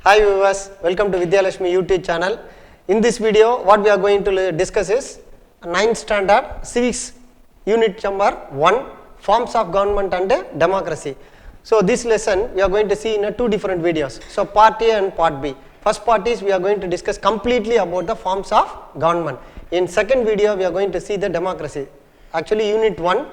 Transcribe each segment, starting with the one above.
Hi viewers, welcome to Vidhyalakshmi YouTube channel. In this video, what we are going to discuss is 9th standard civics unit number 1, forms of government and democracy. So this lesson we are going to see in two different videos. So part A and part B. First part is we are going to discuss completely about the forms of government. In second video, we are going to see the democracy. Actually unit 1,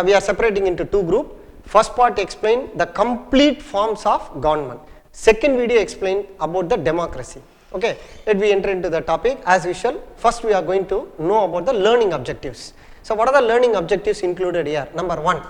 we are separating into two groups. First part explain the complete forms of government. Second video explain about the democracy. Okay, let me enter into the topic as usual. First we are going to know about the learning objectives. So what are the learning objectives included here? Number 1.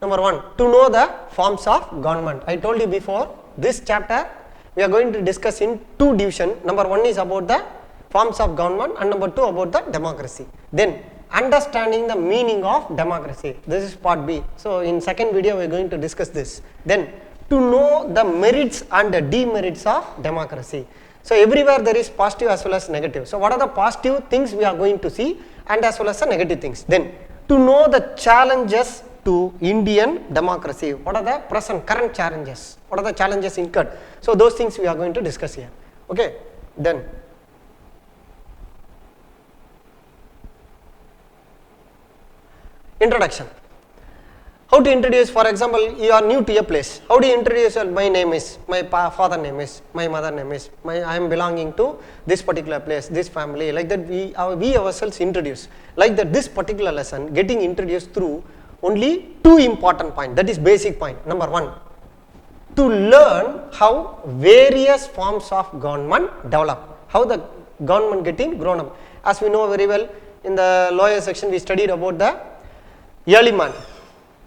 Number 1, to know the forms of government. I told you before, this chapter we are going to discuss in two divisions. Number 1 is about the forms of government and number 2 about the democracy. Then understanding the meaning of democracy. This is part B. So in second video we are going to discuss this. Then to know the merits and the demerits of democracy. So everywhere there is positive as well as negative. So what are the positive things we are going to see and as well as the negative things. Then to know the challenges to Indian democracy. What are the current challenges? What are the challenges incurred? So those things we are going to discuss here. Okay. Then introduction. How to introduce, for example, you are new to a place. How do you introduce? My name is, my father name is, my mother name is, I am belonging to this particular place, this family. Like that we ourselves introduce. Like that this particular lesson getting introduced through only two important points. That is basic point. Number 1, to learn how various forms of government develop. How the government getting grown up. As we know very well, in the lower section we studied about the early man,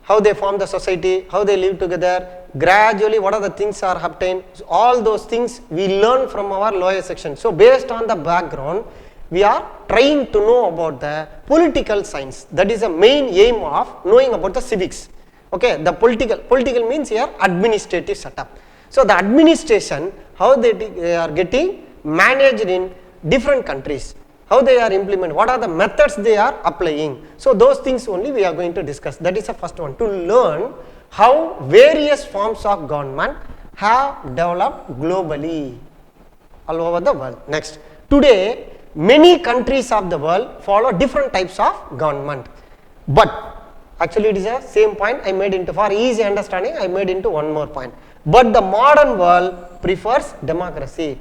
how they form the society, how they live together, gradually what are the things are obtained. So all those things we learn from our lower section. So based on the background, we are trying to know about the political science. That is the main aim of knowing about the civics. Okay, the political means here administrative setup. So the administration, how they are getting managed in different countries. How they are implemented, what are the methods they are applying. So those things only we are going to discuss. That is the first one, to learn how various forms of government have developed globally all over the world. Next, today many countries of the world follow different types of government. But actually it is the same point I made into, for easy understanding I made into one more point. But the modern world prefers democracy.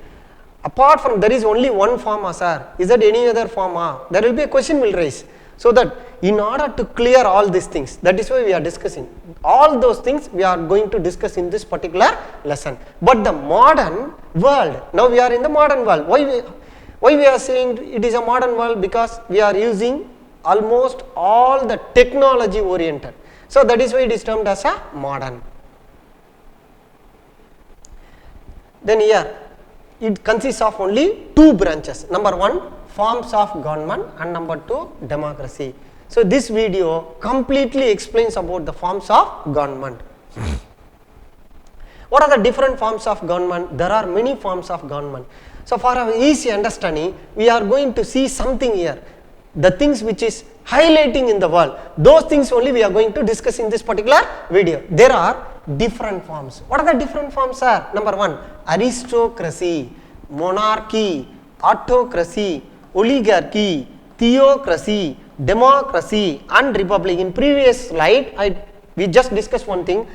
Apart from, there is only one form, sir. Is that any other form? There will be a question will raise. So that in order to clear all these things, that is why we are discussing. All those things we are going to discuss in this particular lesson. But the modern world, now we are in the modern world. Why we are saying it is a modern world? Because we are using almost all the technology oriented. So that is why it is termed as a modern. Then here, it consists of only two branches. Number 1, forms of government and number 2, democracy. So this video completely explains about the forms of government. What are the different forms of government? There are many forms of government. So for our easy understanding, we are going to see something here. The things which is highlighting in the world, those things only we are going to discuss in this particular video. There are different forms. What are the different forms, sir? Number 1, aristocracy, monarchy, autocracy, oligarchy, theocracy, democracy and republic. In previous slide, we just discussed one thing.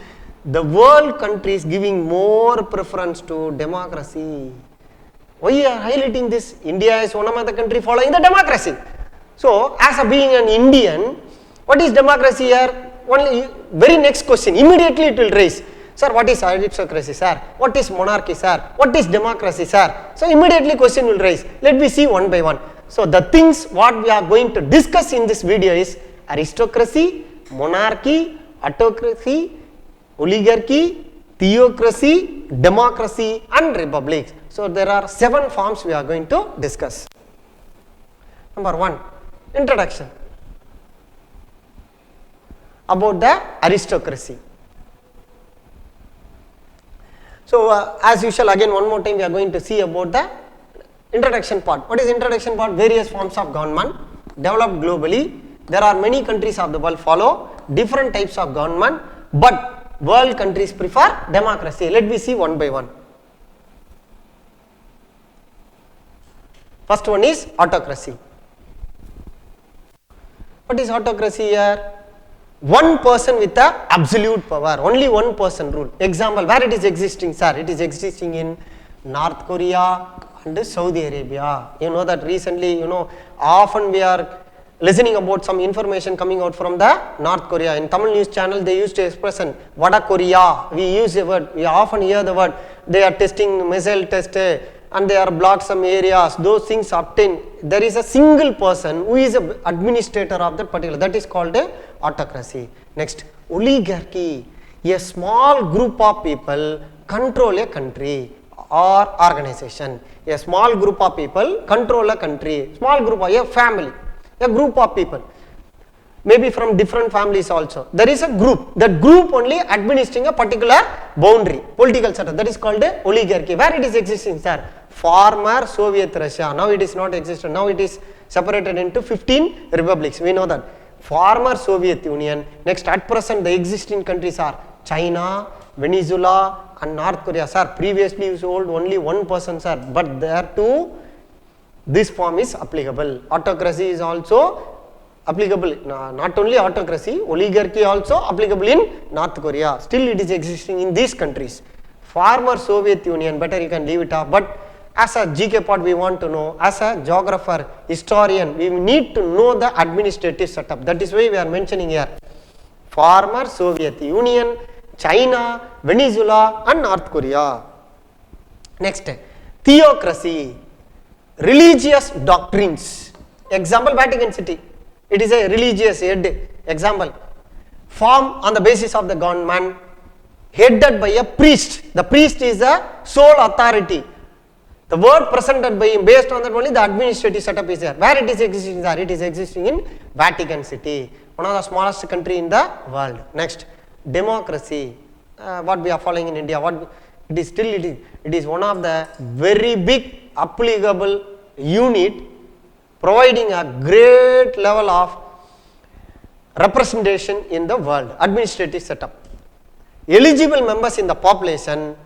The world countries giving more preference to democracy. Why you are highlighting this? India is one of the country following the democracy. So as a being an Indian, what is democracy here? Only very next question, immediately it will raise. Sir, what is aristocracy, sir? What is monarchy, sir? What is democracy, sir? So immediately question will raise. Let me see one by one. So the things what we are going to discuss in this video is aristocracy, monarchy, autocracy, oligarchy, theocracy, democracy and republic. So there are 7 forms we are going to discuss. Number 1, introduction about the aristocracy. So as usual, again one more time we are going to see about the introduction part. What is introduction part? Various forms of government developed globally. There are many countries of the world follow different types of government, but world countries prefer democracy. Let me see one by one. First one is autocracy. What is autocracy here? One person with the absolute power, only one person rule. Example, where it is existing, sir? It is existing in North Korea and Saudi Arabia. You know that recently, often we are listening about some information coming out from the North Korea. In Tamil news channel, they used to expression Vada Korea. We use the word, we often hear the word, they are testing missile test and they are blocked some areas. Those things obtained. There is a single person who is an administrator of that particular, that is called a autocracy. Next, oligarchy. A small group of people control a country or organization. A small group of people control a country. Small group of a family. A group of people, maybe from different families also. There is a group, that group only administering a particular boundary, political setup, that is called a oligarchy. Where it is existing, sir? Former Soviet Russia. Now it is not existent. Now it is separated into 15 republics. We know that. Former Soviet Union. Next, at present the existing countries are China, Venezuela and North Korea. Sir, previously you told only one person, sir, but there too this form is applicable. Autocracy is also applicable, not only autocracy, oligarchy also applicable in North Korea. Still it is existing in these countries. Former Soviet Union, better you can leave it off, but as a GK part we want to know, as a geographer, historian, we need to know the administrative setup. That is why we are mentioning here. Former Soviet Union, China, Venezuela and North Korea. Next, theocracy. Religious doctrines. Example, Vatican City. It is a religious head. Example, formed on the basis of the government, headed by a priest. The priest is the sole authority. The word presented by him, based on that only the administrative setup is there. Where it is existing there? It is existing in Vatican City, one of the smallest country in the world. Next, democracy. What we are following in India, what it is still it is one of the very big applicable unit providing a great level of representation in the world, administrative setup. Eligible members in the population,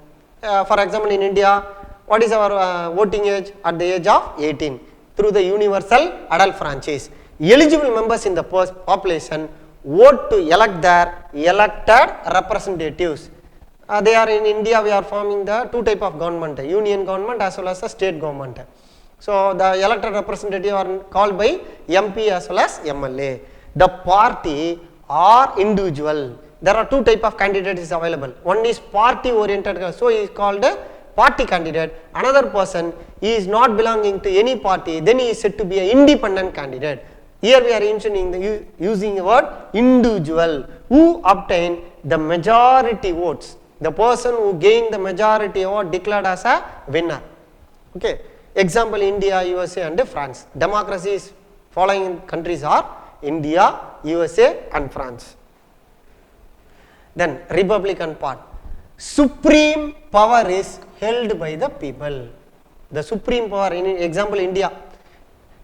for example in India, what is our voting age? At the age of 18 through the universal adult franchise. Eligible members in the population vote to elect their elected representatives. They are in India, we are forming the two type of government, union government as well as the state government. So the elected representative are called by MP as well as MLA. The party or individual, there are two type of candidates available. One is party oriented, so he is called a party candidate. Another person, he is not belonging to any party, then he is said to be an independent candidate. Here we are using the word individual, who obtain the majority votes. The person who gained the majority vote declared as a winner. Okay. Example, India, USA and France. Democracies following countries are India, USA and France. Then Republican part. Supreme power is held by the people. The supreme power, in example India,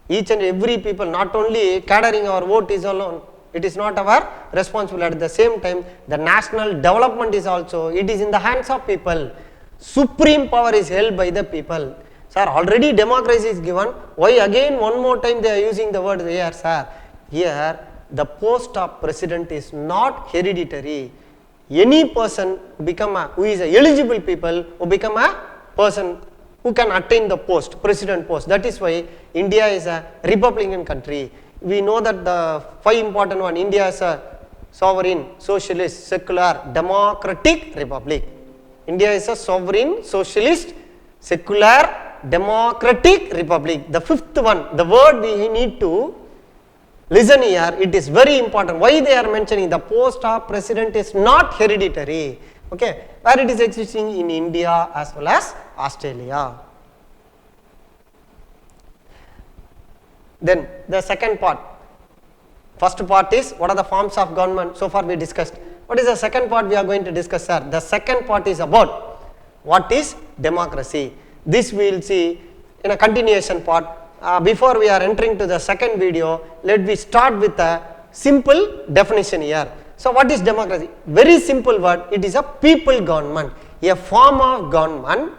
each and every people, not only catering our vote is alone, it is not our responsibility. At the same time, the national development is also, it is in the hands of people. Supreme power is held by the people. Sir, already democracy is given, why again one more time they are using the word here, sir? Here, the post of president is not hereditary. Any person who is a eligible people who become a person who can attain the post, president post. That is why India is a republican country. We know that the five important one, India is a sovereign, socialist, secular, democratic republic. India is a sovereign, socialist, secular, democratic republic. The fifth one, the word we need to listen here, it is very important. Why they are mentioning the post of president is not hereditary. Okay, where it is existing in India as well as Australia. Then the second part. First part is what are the forms of government, so far we discussed. What is the second part we are going to discuss, sir? The second part is about what is democracy. This we will see in a continuation part. Before we are entering to the second video, let me start with a simple definition here. So what is democracy? Very simple word, it is a people government, a form of government.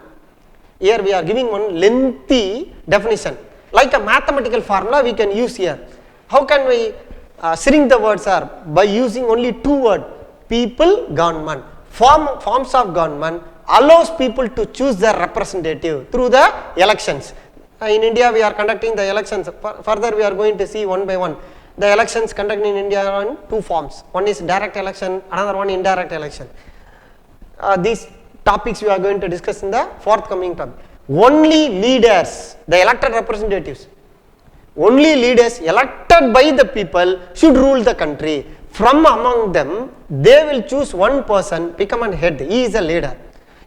Here we are giving one lengthy definition, like a mathematical formula we can use here. How can we shrink the words are? By using only two words, people government. Forms of government allows people to choose their representative through the elections. In India we are conducting the elections, further we are going to see one by one. The elections conducted in India are in two forms, one is direct election, another one indirect election. These topics we are going to discuss in the forthcoming topic. Only leaders, the elected representatives, only leaders elected by the people should rule the country. From among them, they will choose one person, become a head, he is a leader.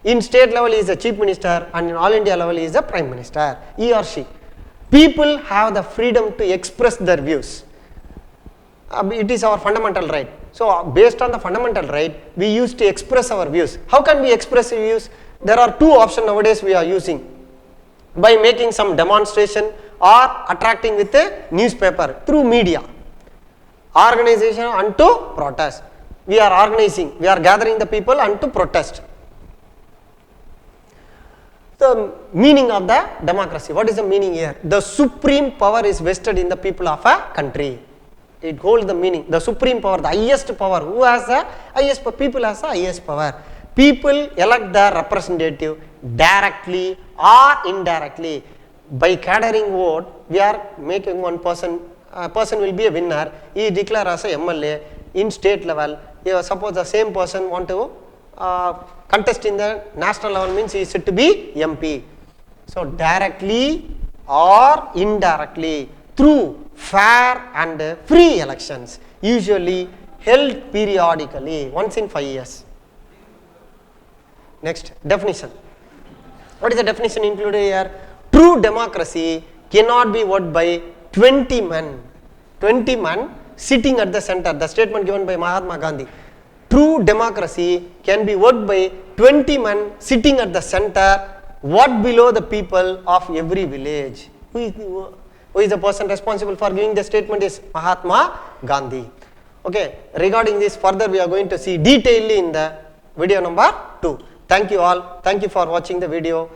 In state level he is a chief minister, and in all India level he is a prime minister, he or she. People have the freedom to express their views. It is our fundamental right. So based on the fundamental right, we used to express our views. How can we express views? There are two options nowadays we are using. By making some demonstration or attracting with a newspaper through media. Organization and to protest. We are organizing, we are gathering the people and to protest. The meaning of the democracy. What is the meaning here? The supreme power is vested in the people of a country. It holds the meaning. The supreme power, the highest power. Who has the highest power? People has the highest power. People elect the representative directly or indirectly. By cadering vote, we are making one person, a person will be a winner. He declared as a MLA in state level. Suppose the same person want to contest in the national level, means he is said to be MP. So directly or indirectly through fair and free elections, usually held periodically once in 5 years. Next, definition. What is the definition included here? True democracy cannot be worked by 20 men. 20 men sitting at the center. The statement given by Mahatma Gandhi. True democracy can be worked by 20 men sitting at the center, what below the people of every village. Who is the person responsible for giving the statement is Mahatma Gandhi. Okay, regarding this further we are going to see detailedly in the video number 2. Thank you all. Thank you for watching the video.